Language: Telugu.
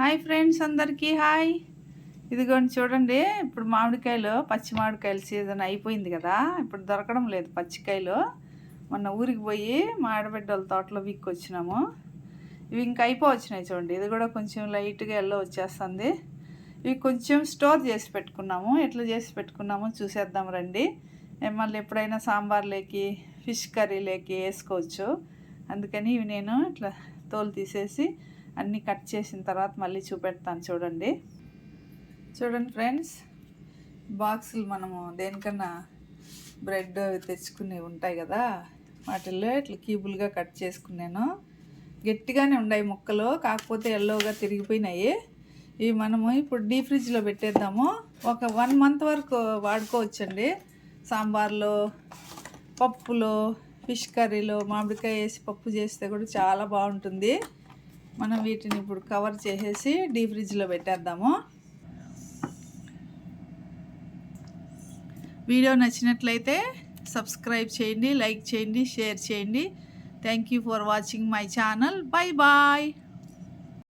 హాయ్ ఫ్రెండ్స్, అందరికీ హాయ్. ఇదిగోండి చూడండి, ఇప్పుడు మామిడికాయలు, పచ్చి మామిడికాయల సీజన్ అయిపోయింది కదా. ఇప్పుడు దొరకడం లేదు పచ్చికాయలు. మొన్న ఊరికి పోయి మా ఆడబిడ్డల తోటలో వీక్కొచ్చినాము. ఇవి ఇంకా అయిపోవచ్చినాయి చూడండి. ఇది కూడా కొంచెం లైట్గా ఎల్లో వచ్చేస్తుంది. ఇవి కొంచెం స్టోర్ చేసి పెట్టుకున్నాము. ఎట్లా చేసి పెట్టుకున్నామో చూసేద్దాం రండి. మళ్ళీ ఎప్పుడైనా సాంబార్లోకి, ఫిష్ కర్రీలోకి వేసుకోవచ్చు. అందుకని ఇవి నేను ఇట్లా తోలు తీసేసి అన్నీ కట్ చేసిన తర్వాత మళ్ళీ చూపెడతాను. చూడండి ఫ్రెండ్స్, బాక్సులు మనము దేనికన్నా బ్రెడ్ తెచ్చుకునేవి ఉంటాయి కదా, వాటిల్లో ఇట్లా క్యూబులుగా కట్ చేసుకున్నాను. గట్టిగానే ఉన్నాయి ముక్కలు, కాకపోతే ఎల్లోగా తిరిగిపోయినాయి. ఇవి మనము ఇప్పుడు డీప్ ఫ్రిడ్జ్లో పెట్టేద్దాము. ఒక 1 మంత్ వరకు వాడుకోవచ్చండి. సాంబార్లో, పప్పులో, ఫిష్ కర్రీలో మామిడికాయ వేసి పప్పు చేస్తే కూడా చాలా బాగుంటుంది. మనం వీటిని ఇప్పుడు కవర్ చేసేసి డీప్ ఫ్రిడ్జ్లో పెట్టేద్దాము. వీడియో నచ్చినట్లయితే సబ్స్క్రైబ్ చేయండి, లైక్ చేయండి, షేర్ చేయండి. Thank you for watching my channel. Bye bye.